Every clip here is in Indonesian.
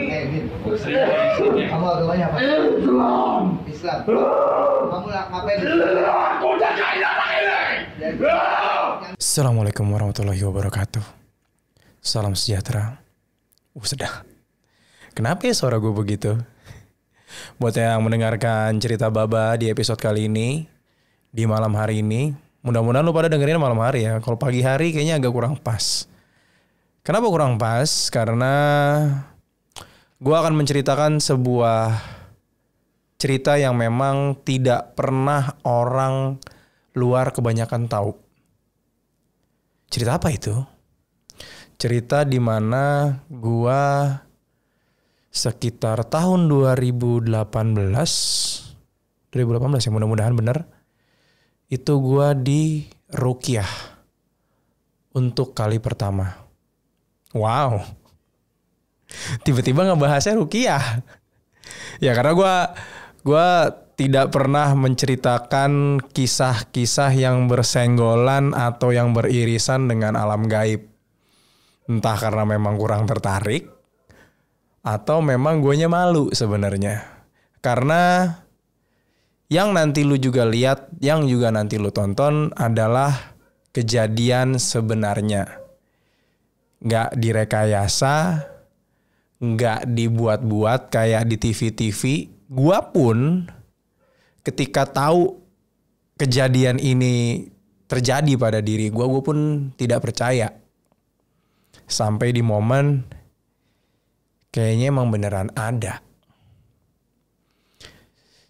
Kamu agamanya apa? Islam. Islam. Kamu ngapain? Aku udah kaya ini. Assalamualaikum warahmatullahi wabarakatuh. Salam sejahtera. Sudah. Kenapa ya suara gue begitu? Buat yang mendengarkan cerita Baba di episode kali ini, di malam hari ini, mudah-mudahan lu pada dengerin malam hari ya. Kalau pagi hari kayaknya agak kurang pas. Kenapa kurang pas? Karena gue akan menceritakan sebuah cerita yang memang tidak pernah orang luar kebanyakan tahu. Cerita apa itu? Cerita di mana gue sekitar tahun 2018 ya, mudah-mudahan benar. Itu gue di ruqyah untuk kali pertama. Wow. Tiba-tiba ngebahasnya ruqyah. Ya karena gue tidak pernah menceritakan kisah-kisah yang bersenggolan atau yang beririsan dengan alam gaib. Entah karena memang kurang tertarik atau memang guenya malu sebenarnya. Karena yang nanti lu juga lihat, yang juga nanti lu tonton adalah kejadian sebenarnya. Nggak direkayasa, nggak dibuat-buat kayak di TV-TV. Gua pun ketika tahu kejadian ini terjadi pada diri gue pun tidak percaya. Sampai di momen kayaknya emang beneran ada.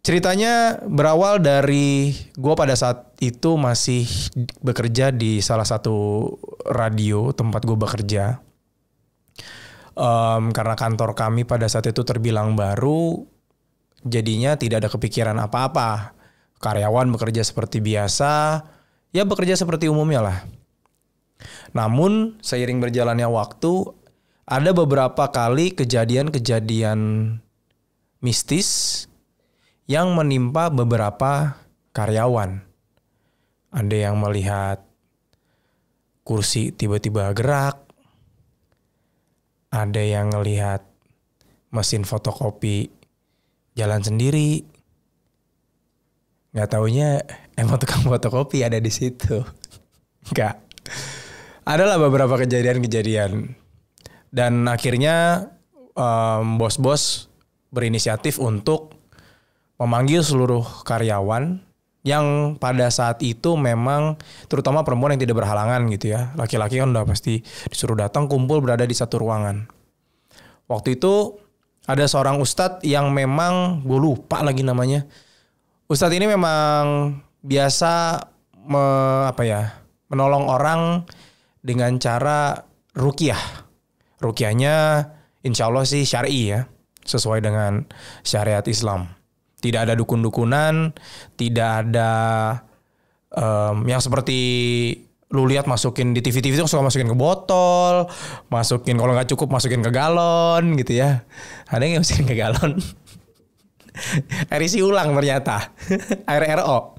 Ceritanya berawal dari gue pada saat itu masih bekerja di salah satu radio tempat gue bekerja. Karena kantor kami pada saat itu terbilang baru, jadinya tidak ada kepikiran apa-apa. Karyawan bekerja seperti biasa, ya bekerja seperti umumnya lah. Namun seiring berjalannya waktu, ada beberapa kali kejadian-kejadian mistis yang menimpa beberapa karyawan. Ada yang melihat kursi tiba-tiba gerak. Ada yang melihat mesin fotokopi jalan sendiri. Nggak taunya emang tukang fotokopi ada di situ. Nggak. Adalah beberapa kejadian-kejadian. Dan akhirnya bos-bos berinisiatif untuk memanggil seluruh karyawan yang pada saat itu memang terutama perempuan yang tidak berhalangan gitu ya. Laki-laki kan udah pasti disuruh datang kumpul berada di satu ruangan. Waktu itu ada seorang ustadz yang memang gue lupa lagi namanya. Ustadz ini memang biasa menolong orang dengan cara ruqyah. Ruqyahnya insya Allah sih syar'i ya, sesuai dengan syariat Islam. Tidak ada dukun-dukunan, tidak ada yang seperti lu lihat masukin di TV-TV itu suka masukin ke botol, masukin kalau nggak cukup masukin ke galon gitu ya. Ada yang masukin ke galon. Air isi ulang ternyata. Air RO.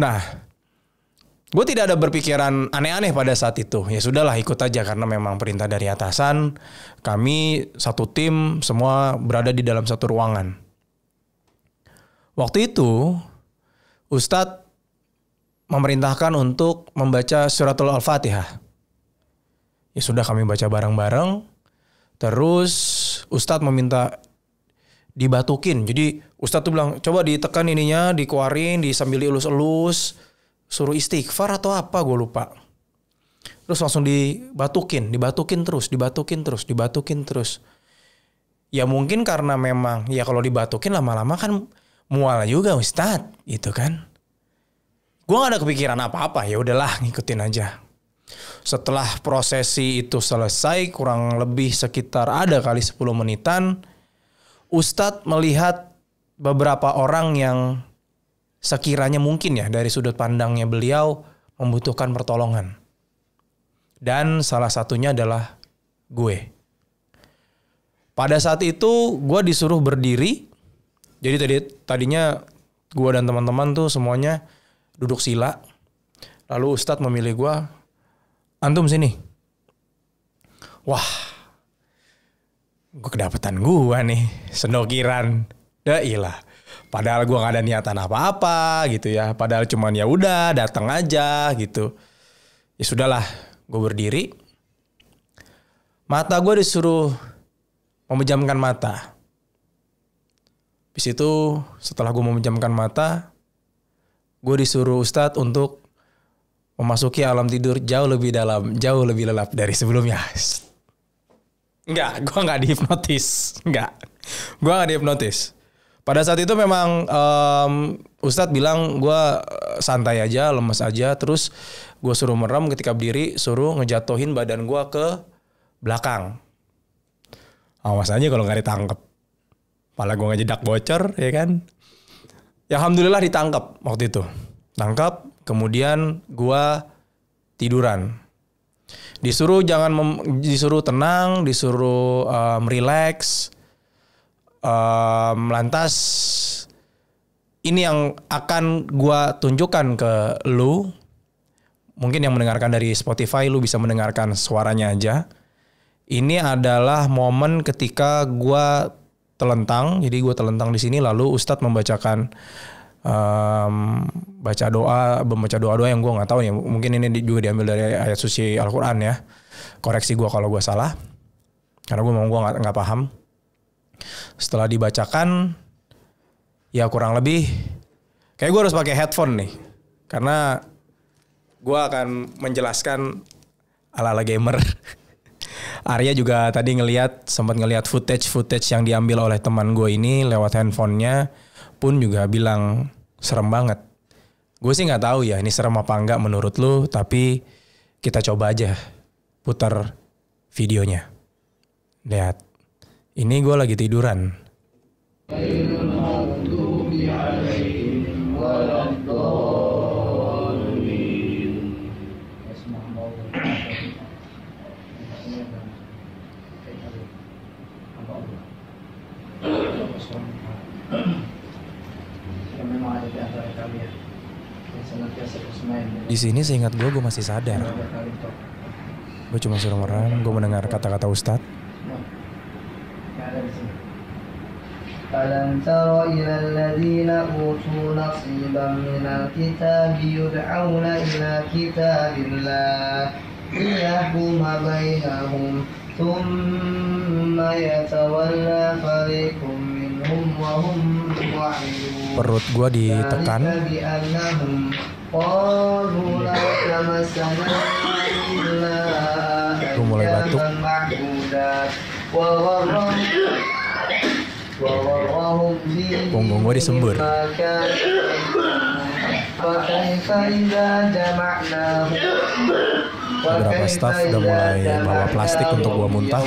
Nah, gue tidak ada berpikiran aneh-aneh pada saat itu. Ya sudahlah ikut aja karena memang perintah dari atasan. Kami satu tim semua berada di dalam satu ruangan. Waktu itu Ustadz memerintahkan untuk membaca suratul Al-Fatihah. Ya sudah kami baca bareng-bareng. Terus Ustadz meminta dibatukin. Jadi Ustadz tuh bilang coba ditekan ininya, dikeluarin, sambil dielus-elus. Suruh istighfar atau apa gue lupa. Terus langsung dibatukin terus. Ya mungkin karena memang ya kalau dibatukin lama-lama kan mual juga Ustadz gitu kan. Gue gak ada kepikiran apa-apa, ya udahlah ngikutin aja. Setelah prosesi itu selesai kurang lebih sekitar ada kali 10 menitan, Ustadz melihat beberapa orang yang sekiranya mungkin ya dari sudut pandangnya beliau membutuhkan pertolongan. Dan salah satunya adalah gue. Pada saat itu gue disuruh berdiri. Jadi tadinya gue dan teman-teman tuh semuanya duduk sila. Lalu Ustadz memilih gue, antum sini. Wah, gue kedapetan gue nih sendokiran. Ilah. Padahal gue gak ada niatan apa-apa gitu ya. Padahal cuman ya udah datang aja gitu. Ya sudahlah, gue berdiri. Mata gue disuruh memejamkan mata. Habis itu setelah gue memejamkan mata, gue disuruh Ustadz untuk memasuki alam tidur jauh lebih dalam, jauh lebih lelap dari sebelumnya. Enggak, gue gak dihipnotis. Gue gak dihipnotis. Pada saat itu memang Ustadz bilang gue santai aja, lemes aja. Terus gue suruh merem, ketika berdiri suruh ngejatuhin badan gue ke belakang. Awas aja kalau gak ditangkep. Malah gue ngejedak bocor ya kan. Ya alhamdulillah ditangkap waktu itu. Tangkap, kemudian gue tiduran. Disuruh disuruh tenang, disuruh relax. Lantas ini yang akan gua tunjukkan ke lu. Mungkin yang mendengarkan dari Spotify lu bisa mendengarkan suaranya aja. Ini adalah momen ketika gua telentang. Jadi gua telentang di sini lalu Ustadz membacakan baca doa yang gua nggak tahu ya. Mungkin ini juga diambil dari ayat suci Al-Qur'an ya. Koreksi gua kalau gua salah. Karena gua nggak paham. Setelah dibacakan, ya kurang lebih kayak gue harus pakai headphone nih, karena gue akan menjelaskan ala-ala gamer. Arya juga tadi sempat ngelihat footage yang diambil oleh teman gue ini lewat handphonenya, pun juga bilang serem banget. Gue sih nggak tahu ya ini serem apa enggak menurut lu, tapi kita coba aja putar videonya. Lihat. Ini gue lagi tiduran. Di sini seingat gue masih sadar. Gue cuma suruh merem, gue mendengar kata-kata Ustadz. ألم تر إلى الذين أوتوا نصيبا من الكتاب يدعون إلى كتاب الله ليحكم بينهم ثم يتولى فريق منهم وهم معرضون. Perut gue ditekan. Gue mulai batuk. Punggung gue disembur. Beberapa staff udah mulai bawa plastik untuk gue muntah.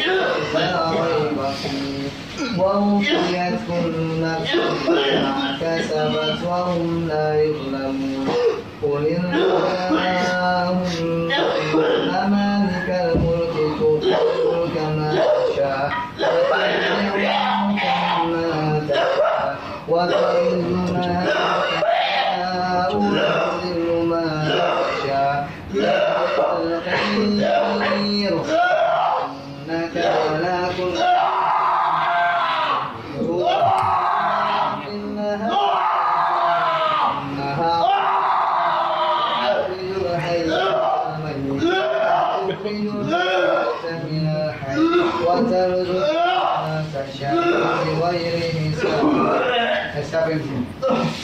Siapa yang sini?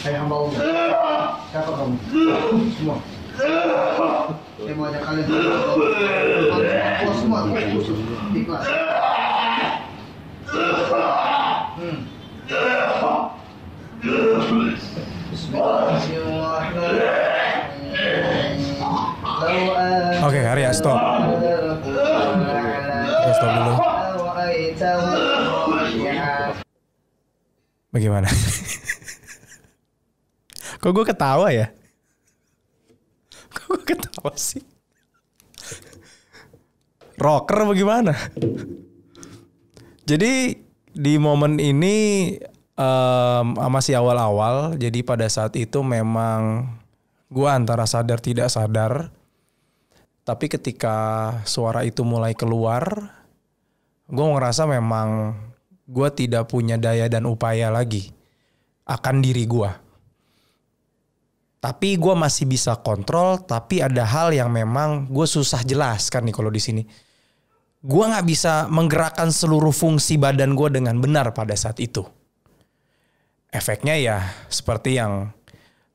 Saya hamba Allah. Siapa kamu? Semua. Saya mau ajak kalian semua khusus ikhlas. Oke, Arya stop. Stop dulu. Bagaimana? Kok gue ketawa ya? Kok gue ketawa sih? Rocker bagaimana? Jadi di momen ini masih awal-awal. Jadi pada saat itu memang gue antara sadar tidak sadar. Tapi ketika suara itu mulai keluar, gue ngerasa memang gue tidak punya daya dan upaya lagi akan diri gue. Tapi gue masih bisa kontrol, tapi ada hal yang memang gue susah jelaskan nih kalau di sini. Gue nggak bisa menggerakkan seluruh fungsi badan gue dengan benar pada saat itu. Efeknya ya seperti yang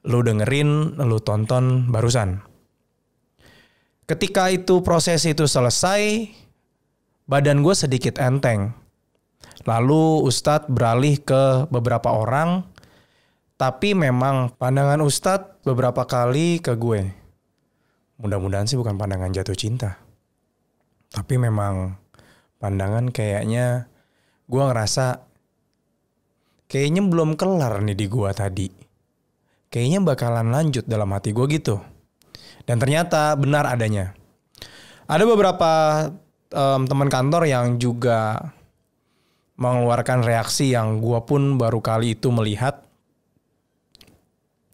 lu dengerin, lu tonton barusan. Ketika itu proses itu selesai, badan gue sedikit enteng. Lalu Ustadz beralih ke beberapa orang. Tapi memang pandangan Ustadz beberapa kali ke gue. Mudah-mudahan sih bukan pandangan jatuh cinta. Tapi memang pandangan kayaknya gue ngerasa kayaknya belum kelar nih di gue tadi. Kayaknya bakalan lanjut dalam hati gue gitu. Dan ternyata benar adanya. Ada beberapa teman kantor yang juga mengeluarkan reaksi yang gue pun baru kali itu melihat.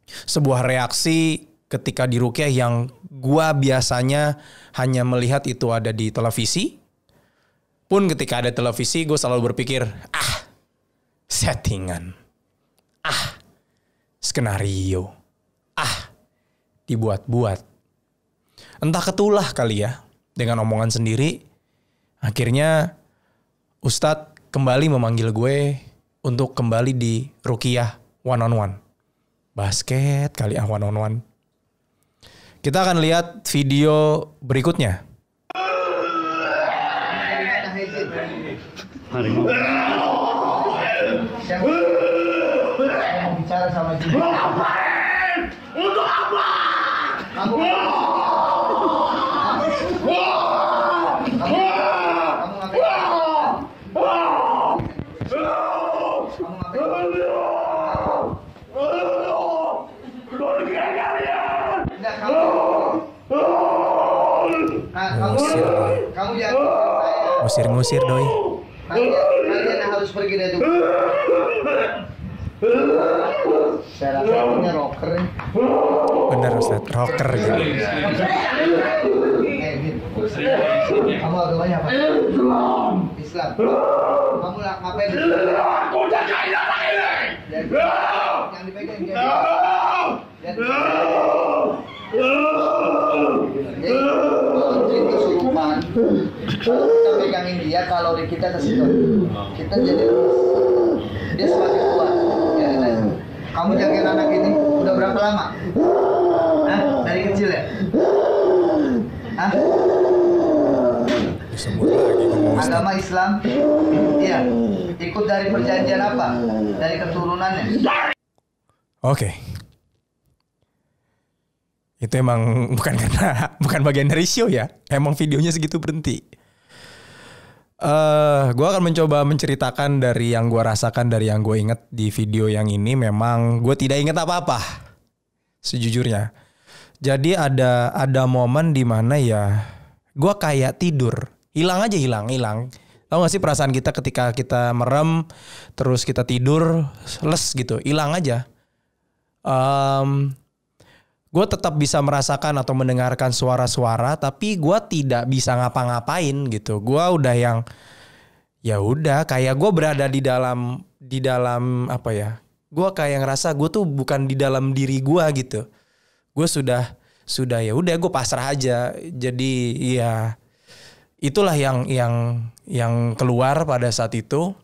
Sebuah reaksi ketika di ruqyah yang gue biasanya hanya melihat itu ada di televisi. Pun ketika ada televisi gue selalu berpikir, settingan. Skenario. Dibuat-buat. Entah ketulah kali ya. Dengan omongan sendiri. Akhirnya Ustadz kembali memanggil gue untuk kembali di ruqyah one on one. Basket kali one on one. Kita akan lihat video berikutnya. Siapa mau bicara sama dia? Untuk apa? Kamu jangan Ngusir doi. Kalian harus pergi dari rumah. Saya rasa punya rocker. Bener Ustaz, rocker gitu. Kamu agamanya apa? Islam. Kamu ngapain di sini? Aku jagain anak ini. Yang dipegang dia. Jadi kalau kesurupan, kita pegangin dia, kalau kita ke situ, kita jadi dia semakin kuat. Ya, kamu jagain anak ini udah berapa lama? Hah? Dari kecil ya? Hah? Agama Islam? Iya. Ikut dari perjanjian apa? Dari keturunannya? Oke. Itu emang bukan bagian dari show ya. Emang videonya segitu berhenti. Gue akan mencoba menceritakan dari yang gue rasakan, dari yang gue inget di video yang ini. Memang gue tidak inget apa-apa, sejujurnya. Jadi ada momen di mana ya gue kayak tidur, hilang. Tahu gak sih perasaan kita ketika kita merem terus kita tidur, les gitu, hilang aja. Gue tetap bisa merasakan atau mendengarkan suara-suara, tapi gue tidak bisa ngapa-ngapain gitu. Gue udah yang ya udah kayak gue berada di dalam apa ya? Gue kayak ngerasa gue tuh bukan di dalam diri gue gitu. Gue sudah ya udah gue pasrah aja. Jadi ya itulah yang keluar pada saat itu.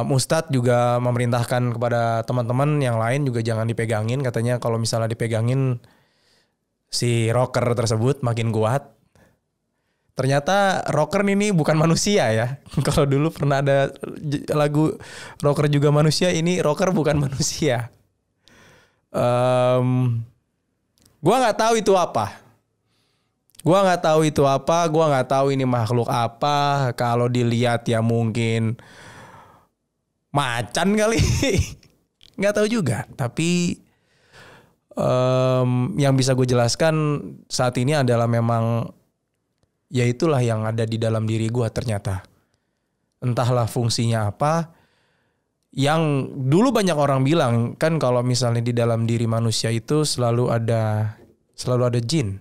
Ustadz juga memerintahkan kepada teman-teman yang lain juga jangan dipegangin. Katanya kalau misalnya dipegangin si rocker tersebut makin kuat. Ternyata rocker ini bukan manusia ya. Kalau dulu pernah ada lagu rocker juga manusia, ini rocker bukan manusia. Gua nggak tahu itu apa. Gua nggak tahu ini makhluk apa. Kalau dilihat ya mungkin macan kali. Nggak tahu juga. Tapi yang bisa gue jelaskan saat ini adalah memang ya itulah yang ada di dalam diri gue ternyata. Entahlah fungsinya apa. Yang dulu banyak orang bilang kan kalau misalnya di dalam diri manusia itu selalu ada jin.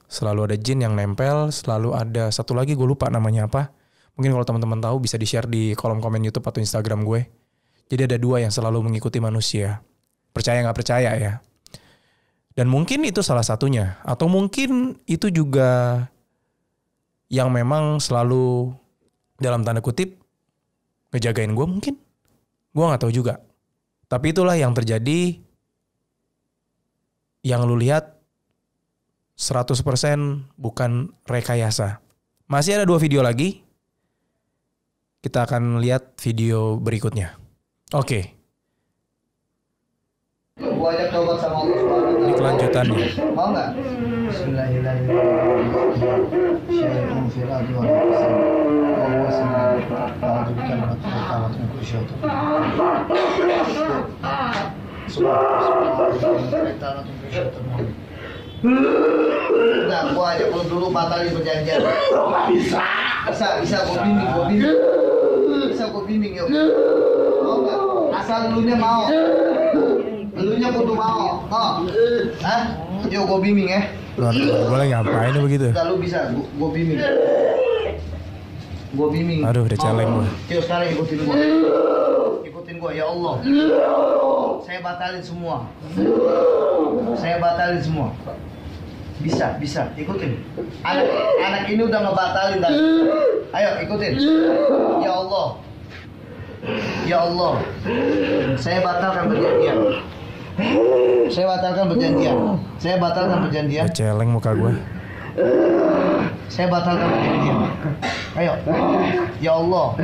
Selalu ada jin yang nempel, selalu ada satu lagi gue lupa namanya apa. Mungkin kalau teman-teman tahu bisa di-share di kolom komen YouTube atau Instagram gue. Jadi ada 2 yang selalu mengikuti manusia. Percaya nggak percaya ya. Dan mungkin itu salah satunya. Atau mungkin itu juga yang memang selalu dalam tanda kutip ngejagain gue mungkin. Gue nggak tahu juga. Tapi itulah yang terjadi. Yang lu lihat 100% bukan rekayasa. Masih ada 2 video lagi. Kita akan lihat video berikutnya. Oke. Gua ajak tobat sama Allah Subhanahu wa Ini kelanjutannya. Mau nggak? Bismillahirrahmanirrahim. Fil ardi wal Enggak, gua ajak lu dulu batalin perjanjian. Bisa gua bimbing. Bisa gua bimbing yuk. Mau nggak? Asal elunya mau. Elunya kudu mau. Oh. Hah? Yuk gua bimbing ya. Boleh ngapain begitu? Kalau bisa gua bimbing. Gua bimbing. Aduh, udah celeng gua. Yuk sekarang ikutin gua. Ikutin gua ya Allah. Saya batalin semua. Bisa, ikutin. Anak ini udah ngebatalin tadi. Ayo ikutin. Ya Allah. Saya batalkan perjanjian. Udah celeng muka gue. Saya batalkan perjanjian. Ayo. Ya Allah.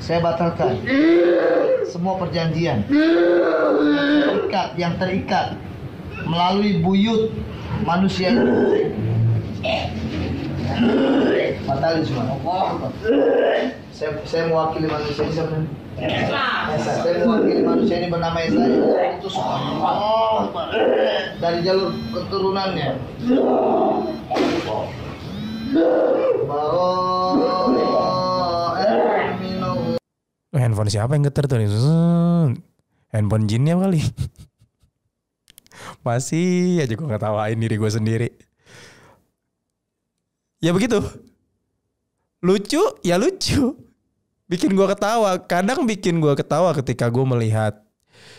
Saya batalkan semua perjanjian yang terikat melalui buyut manusia. Batalin semua. Saya mewakili manusia ini sebenarnya. Saya mewakili manusia ini bernama Esa. Itu dari jalur keturunannya. Handphone siapa yang getar tuh? Handphone jinnya kali. Masih aja gue ngetawain diri gue sendiri. Ya begitu. Lucu ya lucu. Bikin gue ketawa. Kadang bikin gue ketawa ketika gue melihat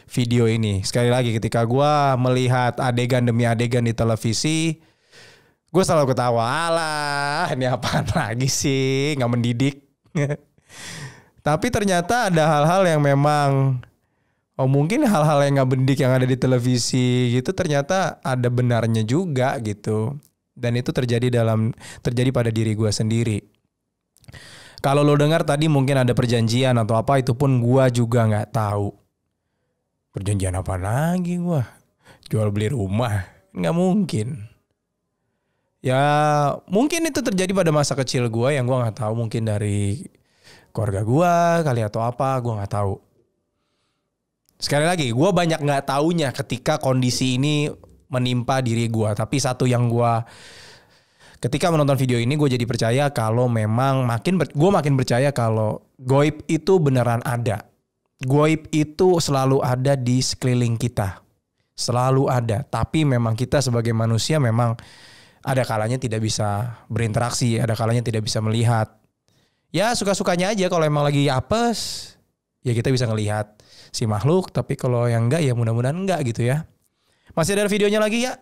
video ini. Sekali lagi ketika gue melihat adegan demi adegan di televisi, gue selalu ketawa. Alah, ini apaan lagi sih? Gak mendidik. Tapi ternyata ada hal-hal yang memang, mungkin hal-hal yang gak mendidik yang ada di televisi gitu ternyata ada benarnya juga gitu. Dan itu terjadi pada diri gue sendiri. Kalau lo dengar tadi mungkin ada perjanjian atau apa, itu pun gue juga gak tahu. Perjanjian apa lagi gue? Jual beli rumah? Gak mungkin. Ya mungkin itu terjadi pada masa kecil gue yang gue gak tahu. Mungkin dari keluarga gue kali atau apa, gue gak tahu. Sekali lagi, gue banyak gak taunya ketika kondisi ini menimpa diri gue. Tapi satu yang ketika menonton video ini gue jadi percaya kalau memang gue makin percaya kalau goib itu beneran ada. Goib itu selalu ada di sekeliling kita. Selalu ada. Tapi memang kita sebagai manusia memang ada kalanya tidak bisa berinteraksi. Ada kalanya tidak bisa melihat. Ya suka-sukanya aja, kalau emang lagi apes ya kita bisa ngelihat si makhluk. Tapi kalau yang enggak ya mudah-mudahan enggak gitu ya. Masih ada videonya lagi ya?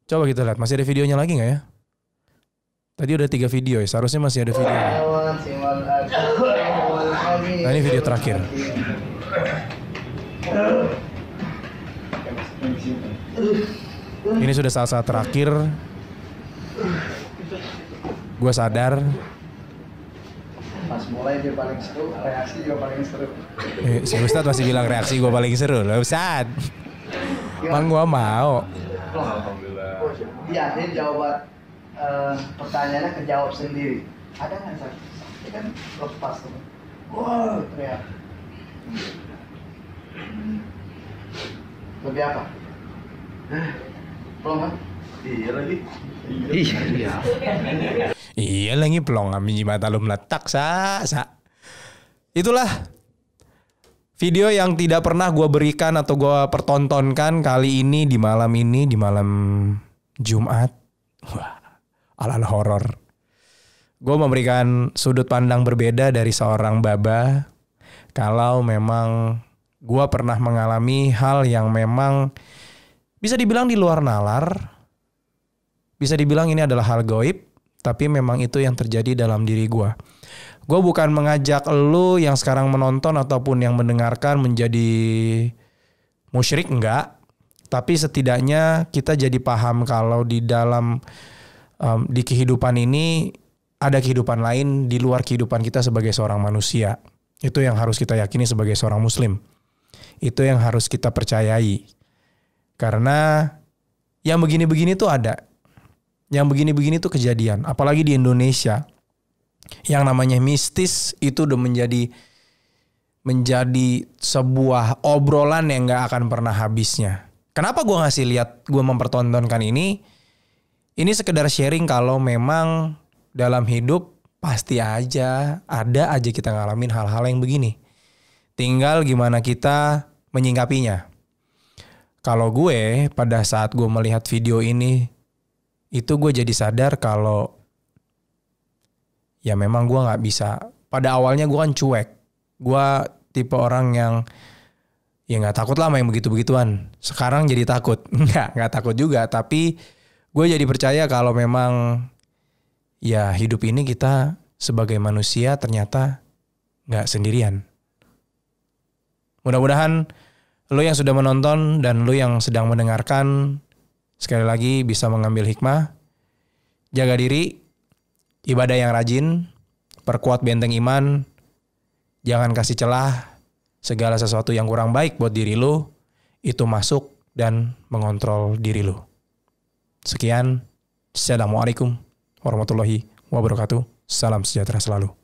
Coba kita lihat, masih ada videonya lagi gak ya? Tadi udah 3 video ya, seharusnya masih ada video. Nah ini video terakhir. Ini sudah saat-saat terakhir. Gue sadar. Pas mulai dia paling seru, reaksi juga paling seru. Si Ustadz masih bilang reaksi gue paling seru loh Ustadz. Emang gue mau. Iya, ini jawaban pertanyaannya kejawab sendiri. Ada nggak Ustaz? Ini kan lepas tuh. Wow, teriak. Lebih apa? Belum kan? Iya lagi. Iya. Iya lagi pelong ami mata lu meletak sa. Itulah video yang tidak pernah gue berikan atau gue pertontonkan kali ini di malam Jumat, wah, ala-ala horor. Gue memberikan sudut pandang berbeda dari seorang baba. Kalau memang gue pernah mengalami hal yang memang bisa dibilang di luar nalar. Bisa dibilang ini adalah hal gaib. Tapi memang itu yang terjadi dalam diri gue. Gue bukan mengajak lu yang sekarang menonton ataupun yang mendengarkan menjadi musyrik, enggak. Tapi setidaknya kita jadi paham kalau di dalam di kehidupan ini ada kehidupan lain di luar kehidupan kita sebagai seorang manusia. Itu yang harus kita yakini sebagai seorang muslim. Itu yang harus kita percayai. Karena yang begini-begini tuh ada. Yang begini-begini tuh kejadian. Apalagi di Indonesia. Yang namanya mistis itu udah menjadi sebuah obrolan yang gak akan pernah habisnya. Kenapa gue ngasih lihat, gue mempertontonkan ini? Ini sekedar sharing kalau memang dalam hidup pasti aja, ada aja kita ngalamin hal-hal yang begini. Tinggal gimana kita menyingkapinya. Kalau gue pada saat gue melihat video ini, itu gue jadi sadar kalau ya memang gue gak bisa. Pada awalnya gue kan cuek. Gue tipe orang yang ya gak takut lah main begitu-begituan. Sekarang jadi takut. Gak takut juga. Tapi gue jadi percaya kalau memang ya hidup ini kita sebagai manusia ternyata gak sendirian. Mudah-mudahan lo yang sudah menonton dan lo yang sedang mendengarkan sekali lagi bisa mengambil hikmah. Jaga diri, ibadah yang rajin, perkuat benteng iman, jangan kasih celah segala sesuatu yang kurang baik buat diri lo, itu masuk dan mengontrol diri lo. Sekian, Assalamualaikum warahmatullahi wabarakatuh. Salam sejahtera selalu.